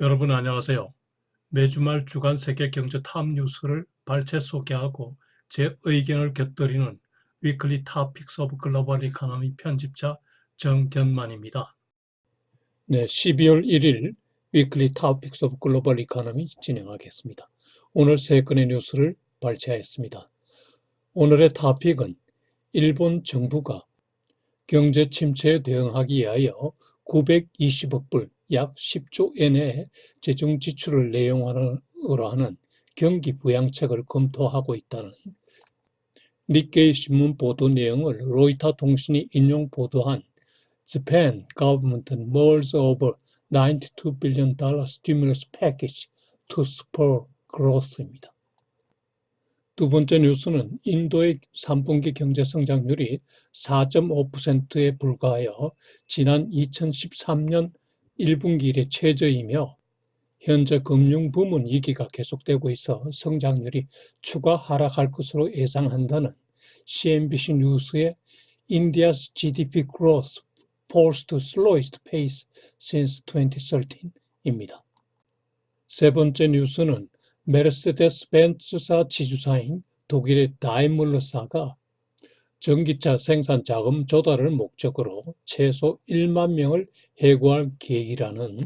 여러분 안녕하세요. 매주 말 주간 세계 경제 탑 뉴스를 발췌 소개하고 제 의견을 곁들이는 위클리 토픽스 오브 글로벌 이코노미 편집자 정견만입니다. 네, 12월 1일 위클리 토픽스 오브 글로벌 이코노미 진행하겠습니다. 오늘 세 건의 뉴스를 발췌하였습니다. 오늘의 토픽은 일본 정부가 경제 침체에 대응하기 위하여 920억 불, 약 10조 엔의 재정 지출을 내용으로 하는 경기 부양책을 검토하고 있다는 니케이 신문 보도 내용을 로이터 통신이 인용 보도한 Japan government mulls over $92 billion stimulus package to spur growth입니다. 두 번째 뉴스는 인도의 3분기 경제 성장률이 4.5%에 불과하여 지난 2013년 1분기 이래 최저이며 현재 금융 부문 위기가 계속되고 있어 성장률이 추가 하락할 것으로 예상한다는 CNBC 뉴스의 India's GDP growth falls to slowest pace since 2013입니다. 세 번째 뉴스는 메르세데스 벤츠사 지주사인 독일의 다이물러사가 전기차 생산 자금 조달을 목적으로 최소 1만 명을 해고할 계획이라는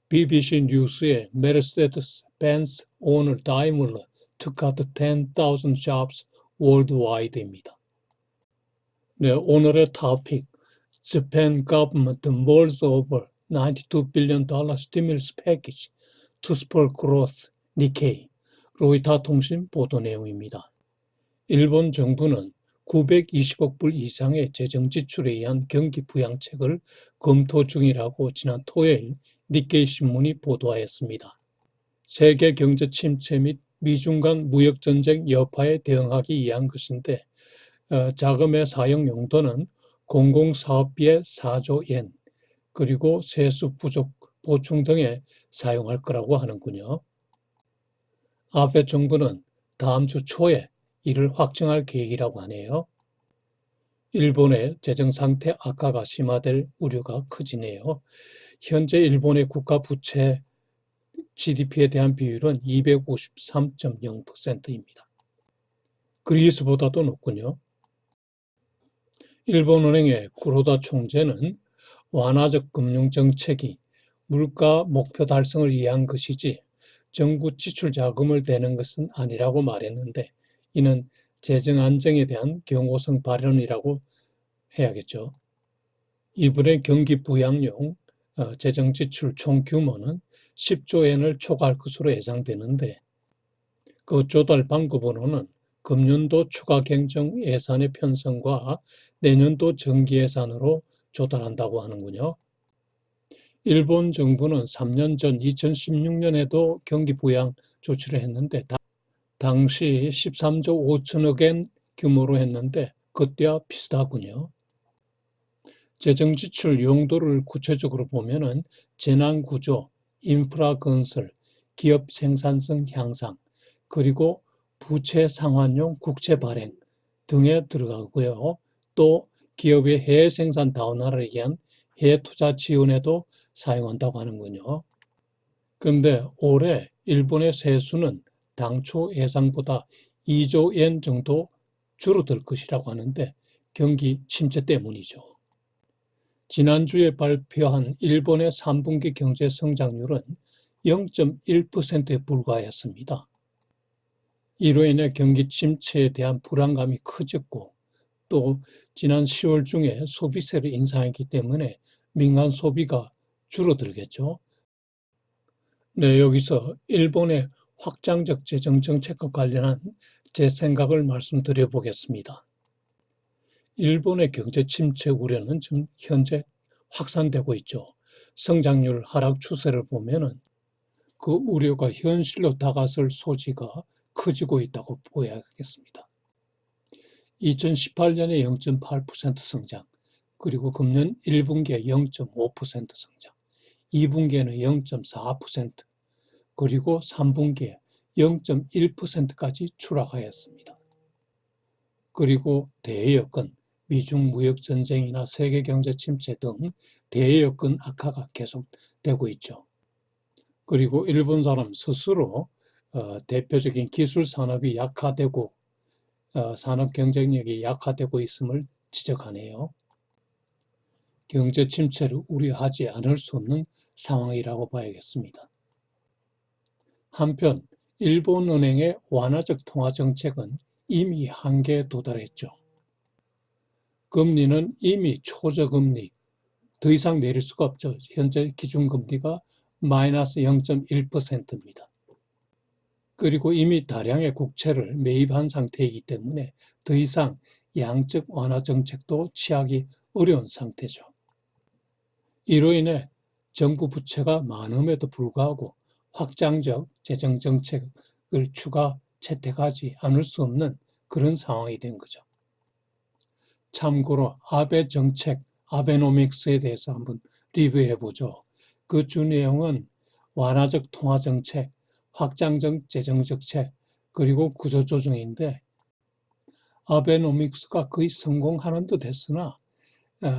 BBC 뉴스의 메르세데스 벤츠 오너 다이물러 to cut 10,000 jobs worldwide입니다. 네, 오늘의 토픽 Japan government mulls over $92 billion stimulus package to spur growth. 니케이, 로이터 통신 보도 내용입니다. 일본 정부는 920억 불 이상의 재정 지출에 의한 경기 부양책을 검토 중이라고 지난 토요일 니케이 신문이 보도하였습니다. 세계 경제 침체 및 미중 간 무역 전쟁 여파에 대응하기 위한 것인데 자금의 사용 용도는 공공사업비의 4조 엔 그리고 세수 부족 보충 등에 사용할 거라고 하는군요. 아베 정부는 다음 주 초에 이를 확정할 계획이라고 하네요. 일본의 재정 상태 악화가 심화될 우려가 커지네요. 현재 일본의 국가 부채 GDP에 대한 비율은 253.0%입니다. 그리스보다도 높군요. 일본은행의 구로다 총재는 완화적 금융정책이 물가 목표 달성을 위한 것이지 정부 지출 자금을 대는 것은 아니라고 말했는데 이는 재정 안정에 대한 경고성 발언이라고 해야겠죠. 이번에 경기 부양용 재정 지출 총 규모는 10조 엔을 초과할 것으로 예상되는데 그 조달 방법으로는 금년도 추가 경정 예산의 편성과 내년도 정기 예산으로 조달한다고 하는군요. 일본 정부는 3년 전 2016년에도 경기 부양 조치를 했는데 당시 13조 5천억 엔 규모로 했는데 그때와 비슷하군요. 재정 지출 용도를 구체적으로 보면은 재난구조, 인프라 건설, 기업 생산성 향상, 그리고 부채 상환용 국채 발행 등에 들어가고요. 또 기업의 해외 생산 다원화를 위한 해외 투자 지원에도 사용한다고 하는군요. 그런데 올해 일본의 세수는 당초 예상보다 2조 엔 정도 줄어들 것이라고 하는데 경기 침체 때문이죠. 지난주에 발표한 일본의 3분기 경제 성장률은 0.1%에 불과했습니다. 이로 인해 경기 침체에 대한 불안감이 커졌고 또 지난 10월 중에 소비세를 인상했기 때문에 민간 소비가 줄어들겠죠. 네, 여기서 일본의 확장적 재정 정책과 관련한 제 생각을 말씀드려 보겠습니다. 일본의 경제 침체 우려는 지금 현재 확산되고 있죠. 성장률 하락 추세를 보면은 그 우려가 현실로 다가설 소지가 커지고 있다고 보여야겠습니다. 2018년에 0.8% 성장, 그리고 금년 1분기에 0.5% 성장, 2분기에는 0.4%, 그리고 3분기에 0.1%까지 추락하였습니다. 그리고 대여건, 미중 무역 전쟁이나 세계 경제 침체 등 대여건 악화가 계속되고 있죠. 그리고 일본 사람 스스로 대표적인 기술 산업이 약화되고 산업 경쟁력이 약화되고 있음을 지적하네요. 경제 침체를 우려하지 않을 수 없는 상황이라고 봐야겠습니다. 한편 일본은행의 완화적 통화정책은 이미 한계에 도달했죠. 금리는 이미 초저금리, 더 이상 내릴 수가 없죠. 현재 기준금리가 마이너스 0.1%입니다. 그리고 이미 다량의 국채를 매입한 상태이기 때문에 더 이상 양적 완화 정책도 취하기 어려운 상태죠. 이로 인해 정부 부채가 많음에도 불구하고 확장적 재정 정책을 추가 채택하지 않을 수 없는 그런 상황이 된 거죠. 참고로 아베 정책, 아베노믹스에 대해서 한번 리뷰해 보죠. 그 주 내용은 완화적 통화 정책, 확장적 재정 정책, 그리고 구조 조정인데 아베노믹스가 거의 성공하는 듯 했으나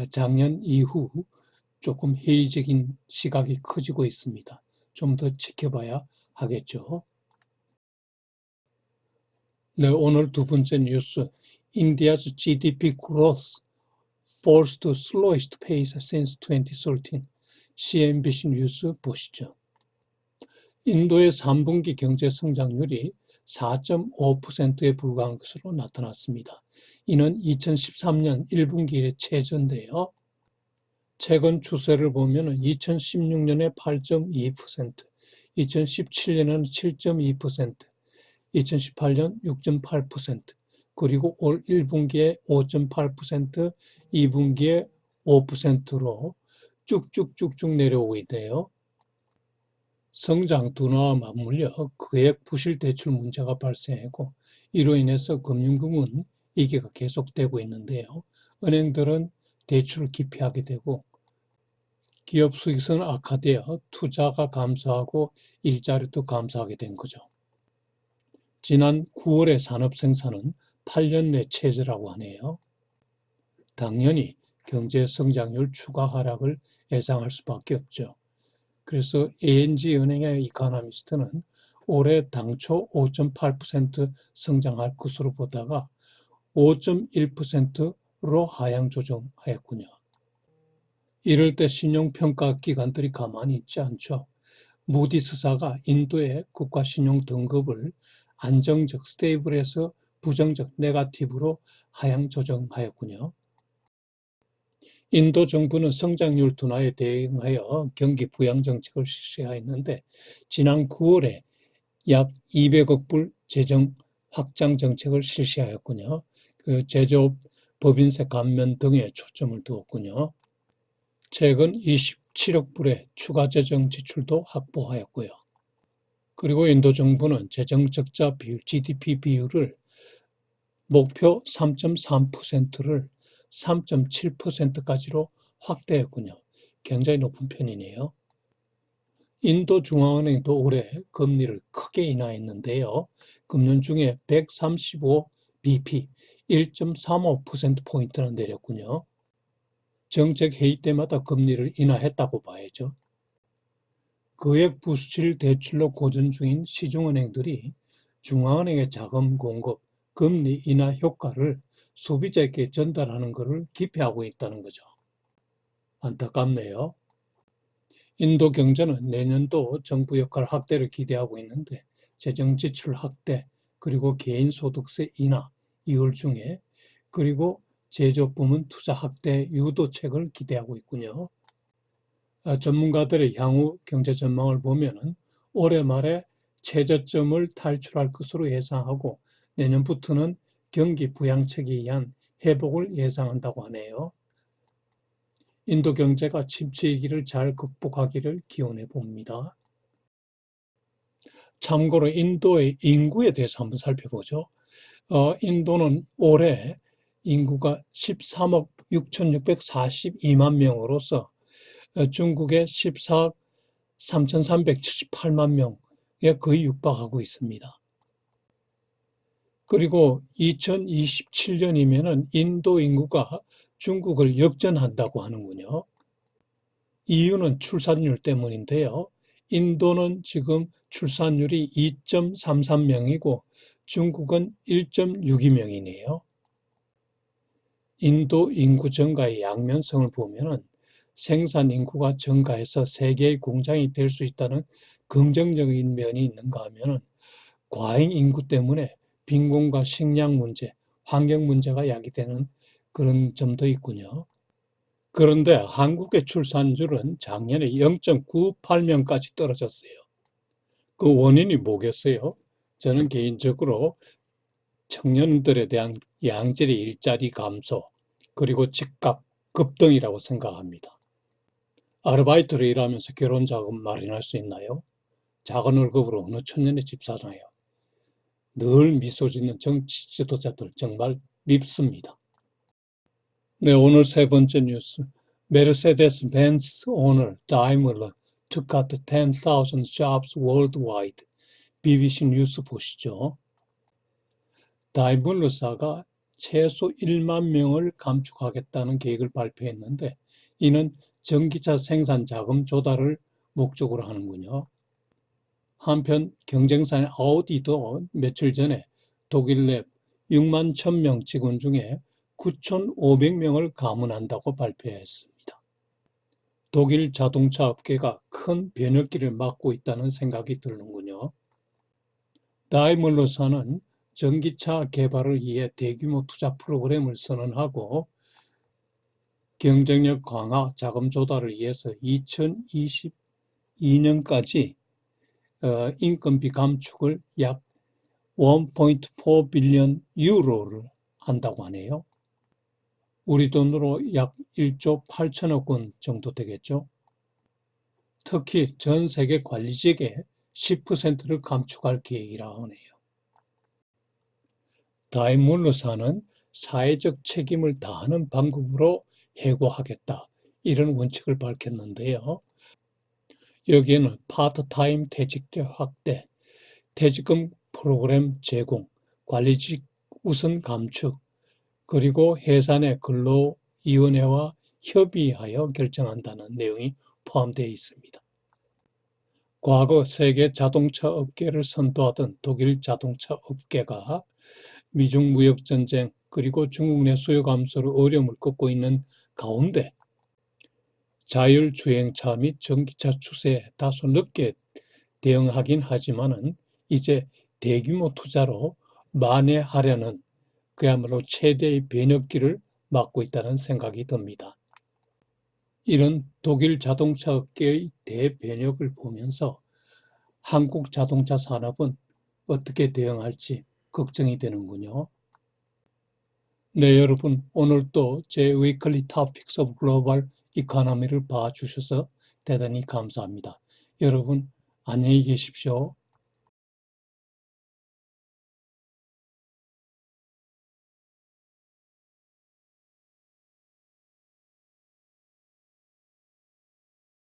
작년 이후 조금 회의적인 시각이 커지고 있습니다. 좀 더 지켜봐야 하겠죠. 네, 오늘 두 번째 뉴스. India's GDP growth falls to slowest pace since 2013. CNBC 뉴스 보시죠. 인도의 3분기 경제 성장률이 4.5%에 불과한 것으로 나타났습니다. 이는 2013년 1분기 이래 최저인데요. 최근 추세를 보면 2016년에 8.2%, 2017년에는 7.2%, 2018년 6.8%, 그리고 올 1분기에 5.8%, 2분기에 5%로 쭉쭉쭉쭉 내려오고 있네요. 성장 둔화와 맞물려 거액 부실 대출 문제가 발생했고 이로 인해서 금융부문 위기가 계속되고 있는데요. 은행들은 대출을 기피하게 되고 기업 수익성은 악화되어 투자가 감소하고 일자리도 감소하게 된 거죠. 지난 9월의 산업 생산은 8년 내 최저라고 하네요. 당연히 경제 성장률 추가 하락을 예상할 수밖에 없죠. 그래서 ANG은행의 이코노미스트는 올해 당초 5.8% 성장할 것으로 보다가 5.1%로 하향 조정하였군요. 이럴 때 신용평가 기관들이 가만히 있지 않죠. 무디스사가 인도의 국가 신용 등급을 안정적 스테이블에서 부정적 네거티브로 하향 조정하였군요. 인도 정부는 성장률 둔화에 대응하여 경기 부양 정책을 실시하였는데 지난 9월에 약 200억 불 재정 확장 정책을 실시하였군요. 그 제조업, 법인세 감면 등에 초점을 두었군요. 최근 27억 불의 추가 재정 지출도 확보하였고요. 그리고 인도 정부는 재정 적자 비율, GDP 비율을 목표 3.3%를 3.7%까지로 확대했군요. 굉장히 높은 편이네요. 인도 중앙은행도 올해 금리를 크게 인하했는데요. 금년 중에 135bp, 1.35%포인트나 내렸군요. 정책 회의 때마다 금리를 인하했다고 봐야죠. 거액 부실 대출로 고전 중인 시중은행들이 중앙은행의 자금 공급, 금리 인하 효과를 소비자에게 전달하는 것을 기피하고 있다는 거죠. 안타깝네요. 인도 경제는 내년도 정부 역할 확대를 기대하고 있는데 재정 지출 확대, 그리고 개인 소득세 인하, 이월 중에 그리고 제조업 부문 투자 확대 유도책을 기대하고 있군요. 전문가들의 향후 경제 전망을 보면은 올해 말에 최저점을 탈출할 것으로 예상하고 내년부터는 경기 부양책에 의한 회복을 예상한다고 하네요. 인도 경제가 침체 위기를 잘 극복하기를 기원해 봅니다. 참고로 인도의 인구에 대해서 한번 살펴보죠. 인도는 올해 인구가 13억 6,642만 명으로서 중국의 14억 3,378만 명에 거의 육박하고 있습니다. 그리고 2027년이면은 인도 인구가 중국을 역전한다고 하는군요. 이유는 출산율 때문인데요. 인도는 지금 출산율이 2.33명이고 중국은 1.62명이네요. 인도 인구 증가의 양면성을 보면은 생산 인구가 증가해서 세계의 공장이 될 수 있다는 긍정적인 면이 있는가 하면은 과잉 인구 때문에 빈곤과 식량 문제, 환경 문제가 야기되는 그런 점도 있군요. 그런데 한국의 출산율은 작년에 0.98명까지 떨어졌어요. 그 원인이 뭐겠어요? 저는 개인적으로 청년들에 대한 양질의 일자리 감소, 그리고 집값 급등이라고 생각합니다. 아르바이트를 일하면서 결혼 자금 마련할 수 있나요? 작은 월급으로 어느 청년의 집 사나요? 늘 미소 짓는 정치 지도자들 정말 밉습니다. 네, 오늘 세 번째 뉴스. 메르세데스 벤츠 오너 다이머러 to cut 10,000 jobs worldwide. BBC 뉴스 보시죠. 다이머러사가 최소 1만 명을 감축하겠다는 계획을 발표했는데 이는 전기차 생산 자금 조달을 목적으로 하는군요. 한편 경쟁사인 아우디도 며칠 전에 독일 내 6만 1,000명 직원 중에 9,500명을 감원한다고 발표했습니다. 독일 자동차 업계가 큰 변혁기를 맞고 있다는 생각이 드는군요. 다이머러사는 전기차 개발을 위해 대규모 투자 프로그램을 선언하고 경쟁력 강화, 자금 조달을 위해서 2022년까지 인건비 감축을 약 1.4 빌리언 유로를 한다고 하네요. 우리 돈으로 약 1조 8천억 원 정도 되겠죠. 특히 전 세계 관리직의 10%를 감축할 계획이라고 하네요. 다이머러사는 사회적 책임을 다하는 방법으로 해고하겠다, 이런 원칙을 밝혔는데요. 여기에는 파트타임 퇴직제 확대, 퇴직금 프로그램 제공, 관리직 우선 감축, 그리고 회사 내 근로위원회와 협의하여 결정한다는 내용이 포함되어 있습니다. 과거 세계 자동차 업계를 선도하던 독일 자동차 업계가 미중 무역 전쟁 그리고 중국 내 수요 감소로 어려움을 겪고 있는 가운데 자율주행차 및 전기차 추세에 다소 늦게 대응하긴 하지만은 이제 대규모 투자로 만회하려는 그야말로 최대의 변혁기를 맞고 있다는 생각이 듭니다. 이런 독일 자동차 업계의 대변혁을 보면서 한국 자동차 산업은 어떻게 대응할지 걱정이 되는군요. 네, 여러분, 오늘도 제 위클리 토픽스 오브 글로벌 이코노미를 봐주셔서 대단히 감사합니다. 여러분, 안녕히 계십시오.